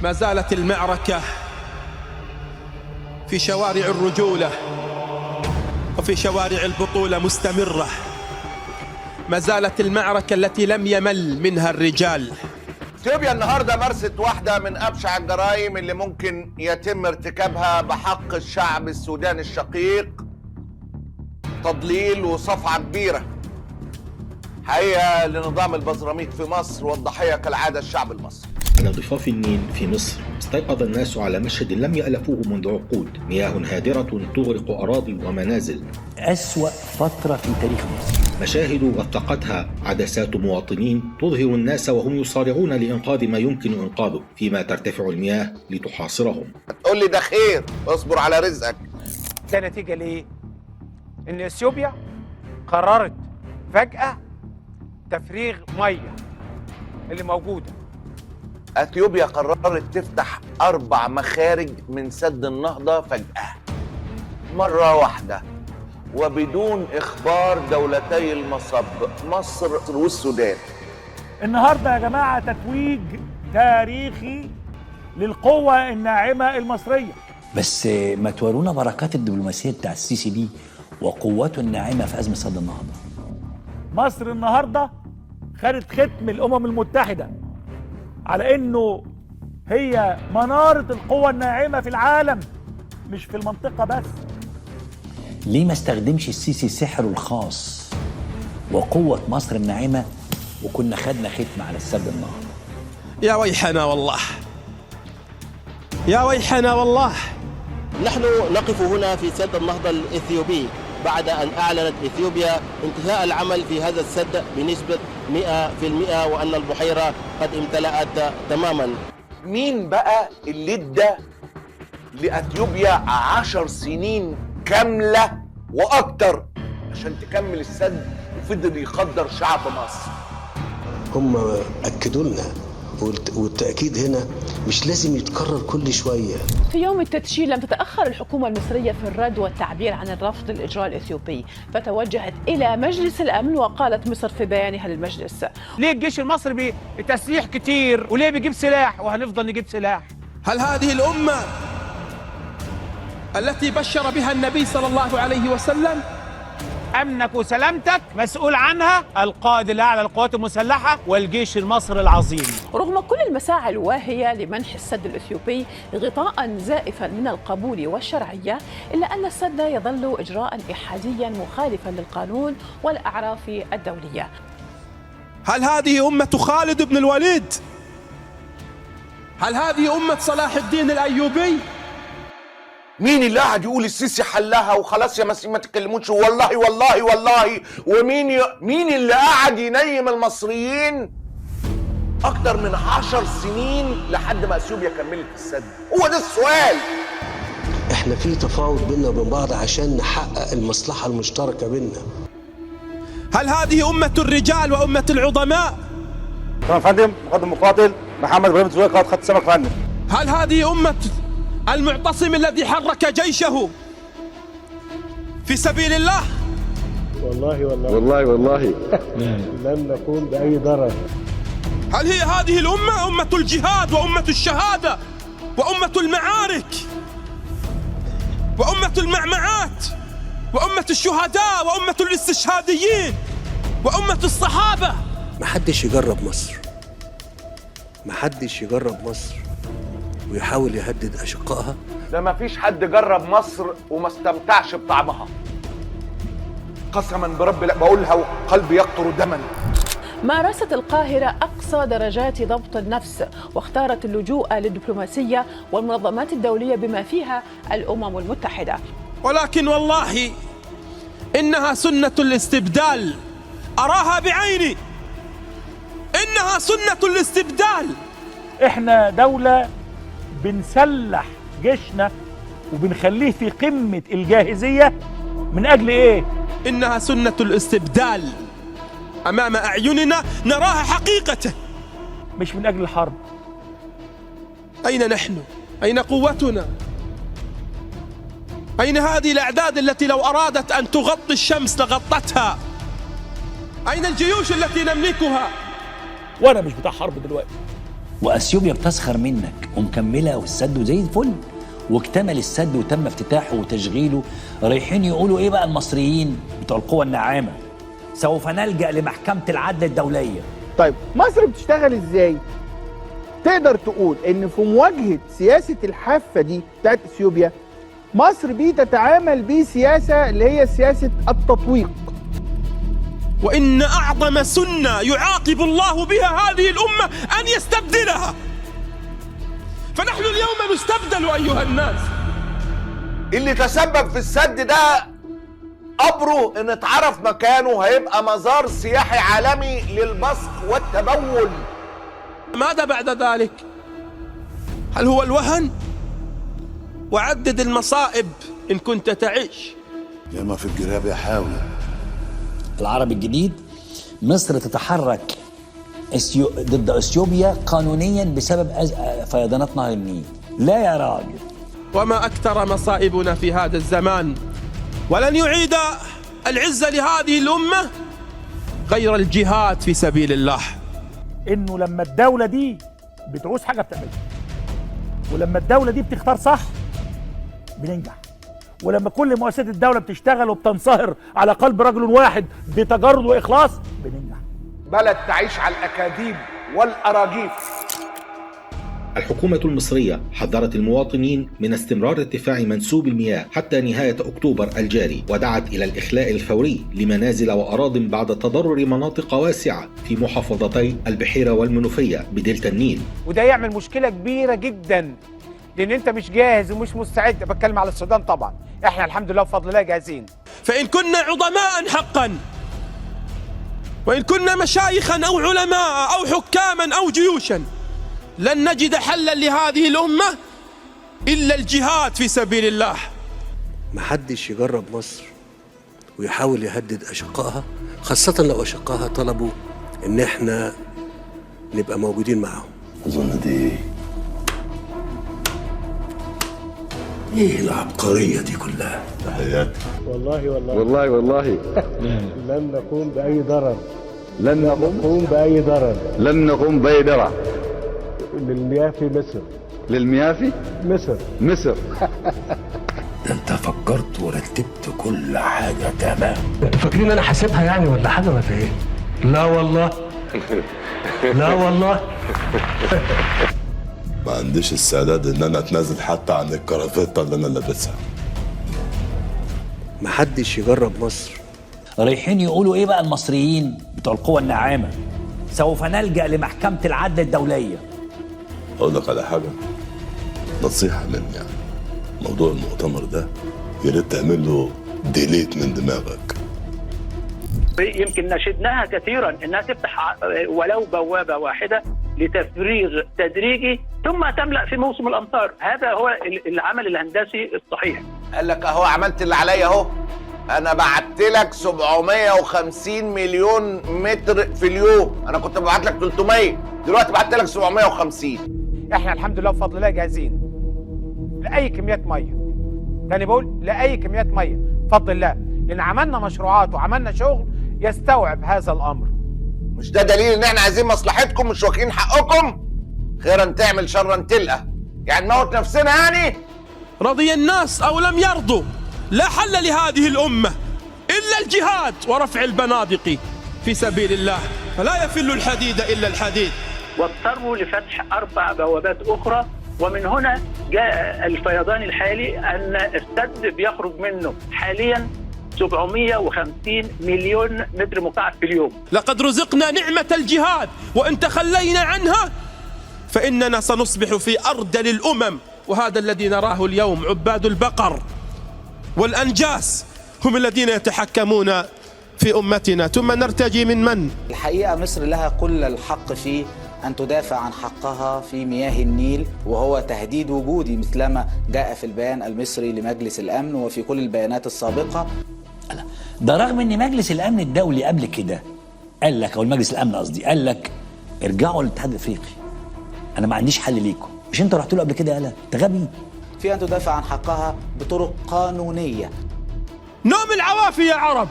ما زالت المعركة في شوارع الرجولة وفي شوارع البطولة مستمرة. ما زالت المعركة التي لم يمل منها الرجال. اثيوبيا النهارده مارست واحدة من أبشع الجرائم اللي ممكن يتم ارتكابها بحق الشعب السوداني الشقيق، تضليل وصفعة كبيرة حقيقة لنظام البزراميط في مصر، والضحية كالعادة الشعب المصري. على ضفاف النيل في مصر استيقظ الناس على مشهد لم يألفوه منذ عقود، مياه هادرة تغرق أراضي ومنازل. أسوأ فترة في تاريخ مصر. مشاهد وثقتها عدسات مواطنين تظهر الناس وهم يصارعون لإنقاذ ما يمكن إنقاذه فيما ترتفع المياه لتحاصرهم. تقول لي ده خير، اصبر على رزقك. ده نتيجة ليه؟ إن اثيوبيا قررت فجأة تفريغ مية اللي موجودة. اثيوبيا قررت تفتح 4 مخارج من سد النهضة فجأة مرة واحدة وبدون إخبار دولتي المصب مصر والسودان. النهارده يا جماعة تتويج تاريخي للقوة الناعمة المصرية. بس ما تورونا بركات الدبلوماسية بتاع السيسي دي وقوته الناعمة في أزمة سد النهضة. مصر النهارده خدت ختم الأمم المتحدة على إنه هي منارة القوة الناعمة في العالم، مش في المنطقة بس. ليه ما استخدمش السيسي سحره الخاص وقوة مصر الناعمة وكنا خدنا ختم على السد النهضة؟ يا ويحنا والله، يا ويحنا والله. نحن نقف هنا في سد النهضة الإثيوبي بعد أن أعلنت إثيوبيا انتهاء العمل في هذا السد بنسبة 100%، وأن البحيرة قد امتلأت تماما. مين بقى اللي ادى لأثيوبيا 10 سنين كاملة وأكتر عشان تكمل السد وفضل يقدر شعب مصر؟ هم أكدوا لنا، والتأكيد هنا مش لازم يتكرر كل شوية. في يوم التدشين لم تتأخر الحكومة المصرية في الرد والتعبير عن الرفض للإجراء الإثيوبي، فتوجهت إلى مجلس الأمن وقالت مصر في بيانها للمجلس: ليه الجيش المصري بتسليح كتير وليه بيجيب سلاح وهنفضل نجيب سلاح؟ هل هذه الأمة التي بشر بها النبي صلى الله عليه وسلم أمنك وسلامتك مسؤول عنها القائد الأعلى للقوات المسلحة والجيش المصري العظيم؟ رغم كل المساعي الواهية لمنح السد الإثيوبي غطاء زائفا من القبول والشرعية، إلا أن السد يظل إجراء إحاديا مخالفا للقانون والأعراف الدولية. هل هذه أمة خالد بن الوليد؟ هل هذه أمة صلاح الدين الأيوبي؟ مين اللي قاعد يقول السيسي حلها وخلاص يا مسيح ما تتكلموش والله والله والله؟ مين اللي قاعد ينيم المصريين اكتر من 10 سنين لحد ما اثيوبيا كملت السد؟ هو ده السؤال. احنا في تفاوض بيننا وبين بعض عشان نحقق المصلحة المشتركة بيننا. هل هذه أمة الرجال وأمة العظماء؟ تمام فندم. مقدم مقاتل محمد ابراهيم زويل، قائد خط السمك فندم. هل هذه أمة المعتصم الذي حرك جيشه في سبيل الله؟ والله والله والله لن نقوم بأي ضرر. هل هي هذه الأمة أمة الجهاد وأمة الشهادة وأمة المعارك وأمة المعمعات وأمة الشهداء وأمة الاستشهاديين وأمة الصحابة؟ محدش يجرب مصر، محدش يجرب مصر ويحاول يهدد أشقائها. ده ما فيش حد جرب مصر وما استمتعش بطعمها، قسما برب لا بقولها وقلبي يقطر دما. مارست القاهرة أقصى درجات ضبط النفس، واختارت اللجوء للدبلوماسية والمنظمات الدولية بما فيها الأمم المتحدة. ولكن والله إنها سنة الاستبدال، أراها بعيني، إنها سنة الاستبدال. إحنا دولة بنسلح جيشنا وبنخليه في قمة الجاهزية من أجل إيه؟ إنها سنة الاستبدال، أمام أعيننا نراها حقيقته، مش من أجل الحرب. أين نحن؟ أين قوتنا؟ أين هذه الأعداد التي لو أرادت أن تغطي الشمس لغطتها؟ أين الجيوش التي نملكها؟ وأنا مش بتاع حرب دلوقتي، واثيوبيا بتسخر منك ومكمله والسد زي الفل، واكتمل السد وتم افتتاحه وتشغيله. رايحين يقولوا ايه بقى المصريين بتوع القوى الناعمه؟ سوف نلجأ لمحكمة العدل الدولية. طيب مصر بتشتغل ازاي؟ تقدر تقول ان في مواجهة سياسة الحافة دي بتاعت اثيوبيا، مصر بتتعامل بسياسة اللي هي سياسة التطويق. وإن أعظم سنة يعاقب الله بها هذه الأمة أن يستبدلها، فنحن اليوم نستبدل أيها الناس. اللي تسبب في السد ده قبره ان اتعرف مكانه هيبقى مزار سياحي عالمي للبصق والتبول. ماذا بعد ذلك؟ هل هو الوهن؟ وعدد المصائب إن كنت تعيش. ياما في الجراب يا حاوي. العرب الجديد، مصر تتحرك ضد اثيوبيا قانونيا بسبب فيضانات نهر النيل. لا يا راجل. وما أكثر مصائبنا في هذا الزمان، ولن يعيد العزة لهذه الأمة غير الجهاد في سبيل الله. إنه لما الدولة دي بتعوز حاجة بتعملها، ولما الدولة دي بتختار صح بننجح، ولما كل مؤسسات الدولة بتشتغل وبتنصهر على قلب رجل واحد بتجرد وإخلاص بننجح. بلد تعيش على الأكاذيب والأراجيف. الحكومة المصرية حذرت المواطنين من استمرار ارتفاع منسوب المياه حتى نهاية أكتوبر الجاري، ودعت إلى الإخلاء الفوري لمنازل وأراضٍ بعد تضرر مناطق واسعة في محافظتي البحيرة والمنوفية بدلتا النيل. وده يعمل مشكلة كبيرة جدا، لأن أنت مش جاهز ومش مستعد. بتكلم على السودان طبعا، إحنا الحمد لله بفضل الله جاهزين. فإن كنا عظماء حقا، وإن كنا مشايخا أو علماء أو حكاما أو جيوشا، لن نجد حلا لهذه الأمة إلا الجهاد في سبيل الله. محدش يجرب مصر ويحاول يهدد أشقائها، خاصة لو أشقائها طلبوا إن احنا نبقى موجودين معهم. أظن دي إيه العبقرية دي كلها؟ تحياتي. والله لن نقوم بأي ضرر. لن نقوم بأي ضرر للمياه في مصر. للمياه في مصر. ده أنت فكرت ورتبت كل حاجة تمام. فاكرين أنا حاسبها يعني ولا حاجة ولا إيه؟ لا والله. ما عنديش استعداد إن أنا أتنازل حتى عن الكرافتة اللي أنا لابسها. محدش يجرب مصر. رايحين يقولوا ايه بقى المصريين بتوع القوى الناعمة؟ سوف نلجأ لمحكمة العدل الدولية. أقول لك على حاجة، نصيحة مني يعني، موضوع المؤتمر ده يا ريت تعمل له ديليت من دماغك. يمكن نشدناها كثيرا انها تفتح ولو بوابه واحده لتفريغ تدريجي ثم تملا في موسم الامطار. هذا هو العمل الهندسي الصحيح. قال لك اهو عملت اللي عليا اهو، انا بعت لك 750 مليون متر في اليوم، انا كنت ببعت لك 300، دلوقتي بعت لك 750. احنا الحمد لله بفضل الله جاهزين لاي كميات ميه. تاني بقول لاي كميات ميه بفضل الله، لان عملنا مشروعات وعملنا شغل يستوعب هذا الامر. مش ده دليل ان احنا عايزين مصلحتكم مش واكلين حقكم؟ خيرا تعمل شرا تلقى، يعني نموت نفسنا يعني؟ رضي الناس او لم يرضوا، لا حل لهذه الامه الا الجهاد ورفع البنادق في سبيل الله، فلا يفل الحديد الا الحديد. واضطروا لفتح 4 بوابات اخرى، ومن هنا جاء الفيضان الحالي ان السد بيخرج منه حاليا 750 مليون متر مكعب في اليوم. لقد رزقنا نعمة الجهاد، وإن تخلينا عنها فإننا سنصبح في أردل الأمم، وهذا الذي نراه اليوم. عباد البقر والأنجاس هم الذين يتحكمون في أمتنا، ثم نرتجي من؟ الحقيقة مصر لها كل الحق في أن تدافع عن حقها في مياه النيل، وهو تهديد وجودي مثلما جاء في البيان المصري لمجلس الأمن وفي كل البيانات السابقة. ده رغم ان مجلس الامن الدولي قبل كده قال لك، او المجلس الامن قصدي، قال لك ارجعوا للاتحاد الافريقي، انا ما عنديش حل ليكم. مش انت رحت له قبل كده؟ قال انت غبي. في ان تدافع عن حقها بطرق قانونيه، نوم العوافي يا عرب،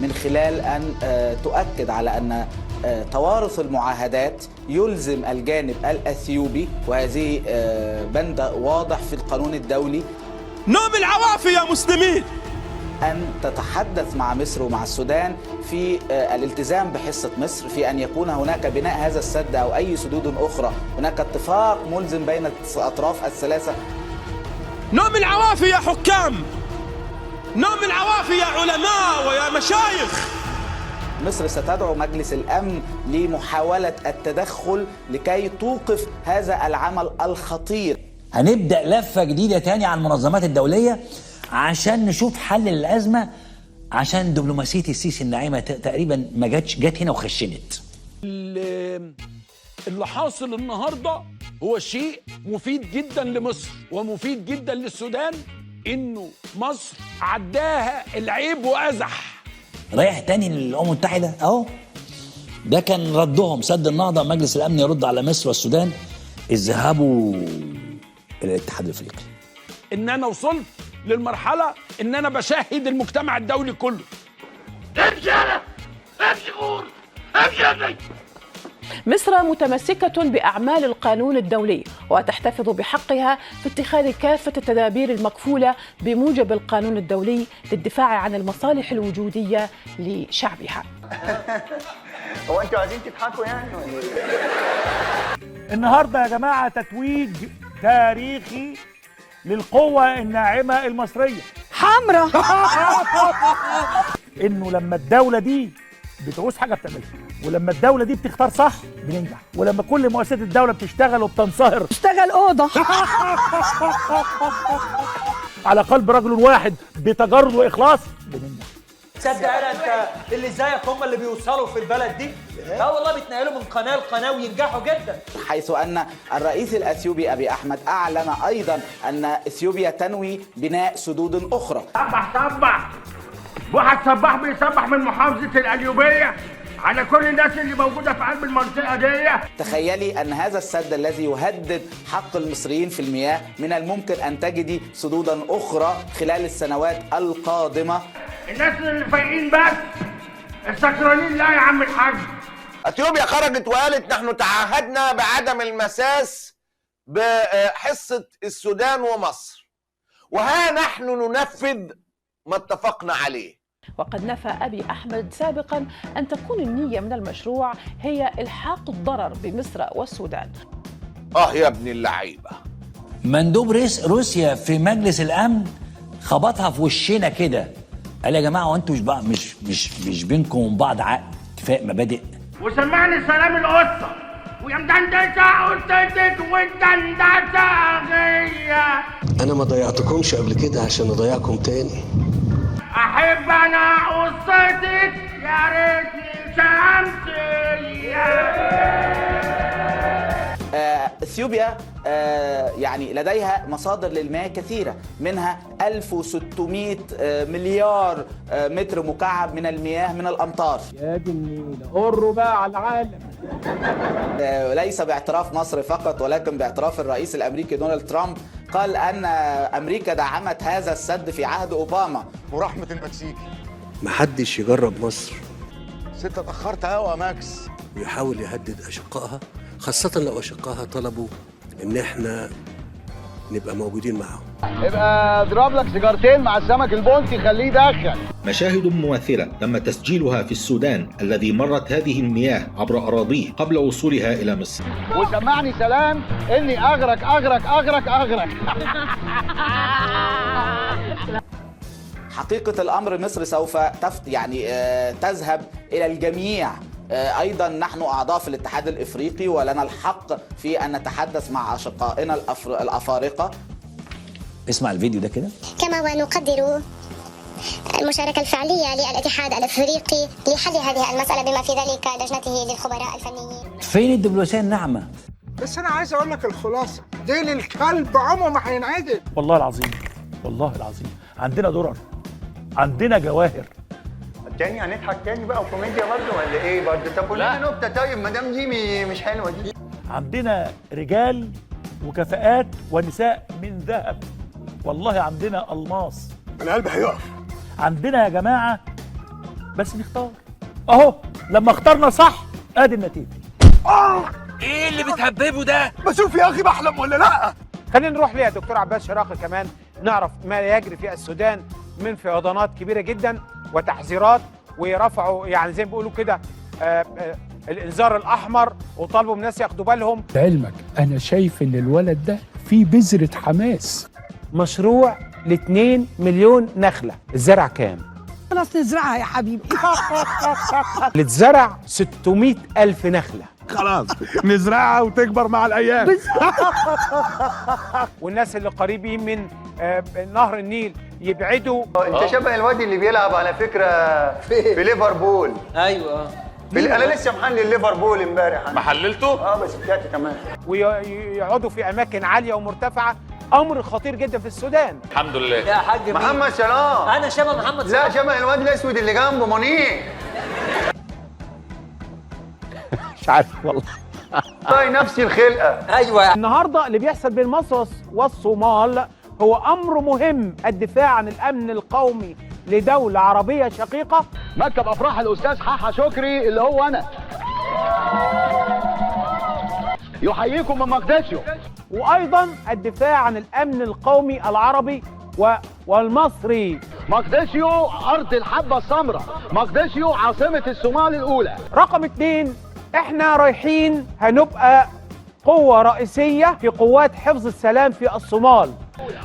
من خلال ان تؤكد على ان توارث المعاهدات يلزم الجانب الأثيوبي، وهذه بند واضح في القانون الدولي، نوم العوافي يا مسلمين، أن تتحدث مع مصر ومع السودان في الالتزام بحصة مصر في أن يكون هناك بناء هذا السد أو أي سدود أخرى، هناك اتفاق ملزم بين الأطراف الثلاثة. نوم العوافي يا حكام، نوم العوافي يا علماء ويا مشايخ. مصر ستدعو مجلس الأمن لمحاولة التدخل لكي توقف هذا العمل الخطير. هنبدأ لفة جديدة تاني على المنظمات الدولية عشان نشوف حل للأزمة، عشان دبلوماسية السيسي الناعمة تقريبا ما جت هنا وخشنت. اللي حاصل النهاردة هو شيء مفيد جدا لمصر ومفيد جدا للسودان، إنه مصر عداها العيب وأزح. رايح تاني للأمم المتحدة أهو، ده كان ردهم سد النهضة، مجلس الأمن يرد على مصر والسودان، اذهبوا إلى الاتحاد الأفريقي. إن أنا وصلت للمرحلة إن أنا بشاهد المجتمع الدولي كله. امشي أنا، امشي غور، امشي. مصر متمسكة بأعمال القانون الدولي وتحتفظ بحقها في اتخاذ كافة التدابير المكفولة بموجب القانون الدولي للدفاع عن المصالح الوجودية لشعبها. هو انتوا عايزين تضحكوا يعني؟ النهارده يا جماعة تتويج تاريخي للقوة الناعمة المصرية حمرة. انه لما الدولة دي بتعوز حاجة بتعملها، ولما الدولة دي بتختار صح بننجح، ولما كل مؤسسات الدولة بتشتغل وبتنصهر اشتغل أوضة على قلب رجل واحد بتجرد وإخلاص بننجح. تصدق انت اللي زيك هم اللي بيوصلوا في البلد دي؟ لا والله بيتنقلوا من قناه لقناه وينجحوا جدا. حيث ان الرئيس الاثيوبي ابي احمد اعلن ايضا ان اثيوبيا تنوي بناء سدود اخرى. صبح واحد صباح بيصبح من محافظه القليوبيه على كل الناس اللي موجوده في قلب المنطقه دي. تخيلي ان هذا السد الذي يهدد حق المصريين في المياه من الممكن ان تجدي سدودا اخرى خلال السنوات القادمه. الناس اللي فايقين بس السكرانين لا يا عم الحاج. اثيوبيا خرجت وقالت نحن تعهدنا بعدم المساس بحصة السودان ومصر، وها نحن ننفذ ما اتفقنا عليه. وقد نفى أبي أحمد سابقا أن تكون النية من المشروع هي إلحاق الضرر بمصر والسودان. يا ابن اللعيبة، مندوب روسيا في مجلس الأمن خبطها في وشنا كده، قال يا جماعة وانتوا مش بينكم وبين بعض عقد اتفاق مبادئ. وسمعني سلام القصة ويا مدندسة قصتك ومدندسة غية. انا ما ضيعتكمش قبل كده عشان اضيعكم تاني. احب انا قصتك يا ريتني شمسية. اثيوبيا يعني لديها مصادر للمياه كثيرة، منها 1600 مليار متر مكعب من المياه من الأمطار. يا دي النيل قروا بقى على العالم. ليس باعتراف مصر فقط ولكن باعتراف الرئيس الأمريكي دونالد ترامب، قال أن أمريكا دعمت هذا السد في عهد أوباما. ورحمة المكسيكي محدش يجرب مصر ست اتأخرت قوي يا ماكس ويحاول يهدد أشقائها، خاصة لو أشقائها طلبوا إن إحنا نبقى موجودين معهم. ابقى اضرب لك سيجارتين مع السمك البلطي خليه يدخن. مشاهد مماثلة تم تسجيلها في السودان الذي مرت هذه المياه عبر أراضيه قبل وصولها إلى مصر. وسمعني سلام إني أغرق أغرق أغرق أغرق. حقيقة الأمر مصر سوف تذهب إلى الجميع. أيضا نحن أعضاء في الاتحاد الإفريقي ولنا الحق في أن نتحدث مع أشقائنا الأفارقة. اسمع الفيديو ده كده. كما ونقدر المشاركة الفعلية للاتحاد الإفريقي لحل هذه المسألة بما في ذلك لجنته للخبراء الفنيين. فين الدبلوماسية الناعمة؟ بس أنا عايز أقول لك الخلاصة، ديل الكلب عمره ما هينعدل. والله العظيم والله العظيم عندنا درر، عندنا جواهر. تاني هنضحك تاني بقى وكوميديا برضه ولا ايه برضه؟ طب قول لنا نكته طيب ما دام دي مش حلوه دي. عندنا رجال وكفاءات ونساء من ذهب، والله عندنا الماس. انا قلبي هيقف. عندنا يا جماعه بس نختار. اهو لما اخترنا صح ادي النتيجه. ايه اللي بتهببه ده؟ بشوف يا اخي بحلم ولا لا؟ خلينا نروح ليا دكتور عباس شراقي كمان نعرف ما يجري في السودان من فيضانات كبيره جدا وتحذيرات، ويرفعوا يعني زي ما بيقولوا كده الانذار الاحمر، وطالبوا من الناس ياخدوا بالهم. لعلمك انا شايف ان الولد ده فيه بذره حماس. مشروع ل2 مليون نخله، الزرع كام؟ خلاص نزرعها يا حبيبي. اللي اتزرع 600,000 نخله. خلاص نزرعها وتكبر مع الايام. والناس اللي قريبين من نهر النيل يبعدوا. انت شبه الواد اللي بيلعب على فكره في ليفربول. ايوه انا لسه محلل ليفربول امبارح. محللته؟ بس بتاعتي كمان. ويقعدوا في اماكن عاليه ومرتفعه، امر خطير جدا في السودان. الحمد لله. يا حاج محمد سلام. انا شبه محمد سلام. لا شبه الواد الاسود اللي جنبه منير. مش عارف والله. طيب نفس الخلقه. ايوه. النهارده اللي بيحصل بين مصر والصومال هو امر مهم، الدفاع عن الامن القومي لدوله عربيه شقيقه. مكتب افراح الاستاذ حاحة شكري اللي هو انا يحييكم من مقدسه. وايضا الدفاع عن الامن القومي العربي والمصري. مقدسيو ارض الحبه السمراء، مقدسيو عاصمه الصومال الاولى. رقم 2، احنا رايحين هنبقى قوة رئيسية في قوات حفظ السلام في الصومال.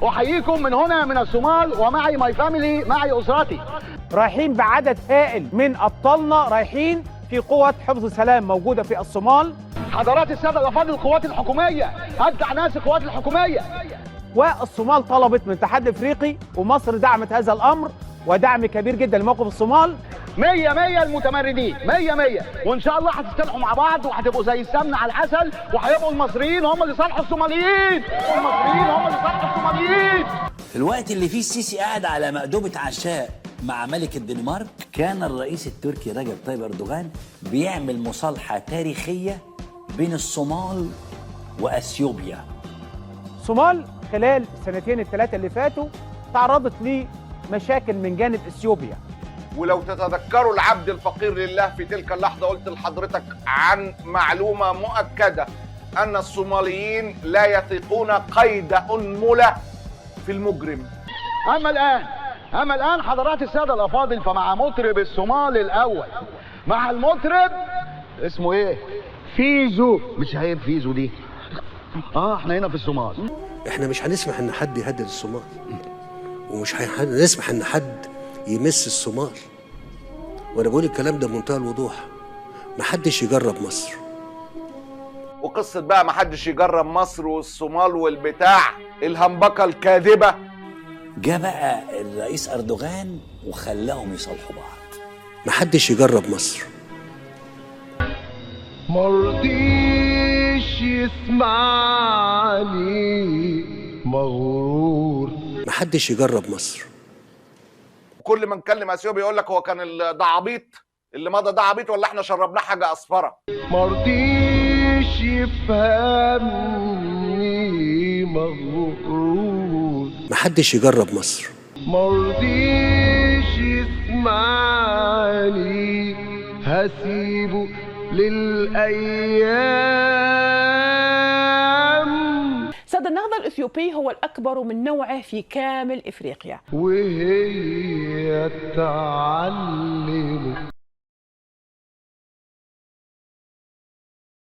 احييكم من هنا من الصومال ومعي ماي فاميلي، معي اسرتي. رايحين بعدد هائل من ابطالنا، رايحين في قوة حفظ السلام موجودة في الصومال. حضرات الساده الافاضل القوات الحكوميه، ابدع ناس القوات الحكوميه. والصومال طلبت من الاتحاد الافريقي، ومصر دعمت هذا الامر ودعم كبير جدا لموقف الصومال. 100 المتمردين 100 وان شاء الله هتتصالحوا مع بعض وهتبقوا زي السمنه على العسل، وهيبقوا المصريين هم اللي صالحوا الصوماليين. المصريين هم اللي صالحوا الصوماليين. في الوقت اللي فيه السيسي قاعد على مأدبة عشاء مع ملك الدنمارك، كان الرئيس التركي رجب طيب أردوغان بيعمل مصالحة تاريخية بين الصومال وأثيوبيا. الصومال خلال السنتين الثلاثة اللي فاتوا تعرضت لمشاكل من جانب اثيوبيا. ولو تتذكروا العبد الفقير لله في تلك اللحظة قلت لحضرتك عن معلومة مؤكدة أن الصوماليين لا يثقون قيد أنملة في المجرم. أما الآن حضرات السادة الأفاضل، فمع مطرب الصومال الأول، مع المطرب اسمه إيه؟ فيزو. مش عيب فيزو دي؟ احنا هنا في الصومال. احنا مش هنسمح ان حد يهدد الصومال، ومش هنسمح ان حد يمس الصومال. وانا بقول الكلام ده بمنتهى الوضوح، محدش يجرب مصر. وقصة بقى محدش يجرب مصر والصومال والبتاع الهمبكة الكاذبة، جاء بقى الرئيس أردوغان وخلاهم يصالحوا بعض. محدش يجرب مصر. مرضيش يسمعني مغرور. محدش يجرب مصر. كل ما نكلم اثيوبيا يقول لك هو كان ده عبيط اللي مضى، ده عبيط ولا احنا شربناه حاجه اصفره. مرضيش يفهمني مغرور. محدش يجرب مصر. مرضيش يسمعني هسيبه للأيام. سد النهضة الإثيوبي هو الأكبر من نوعه في كامل إفريقيا، وهي تعلم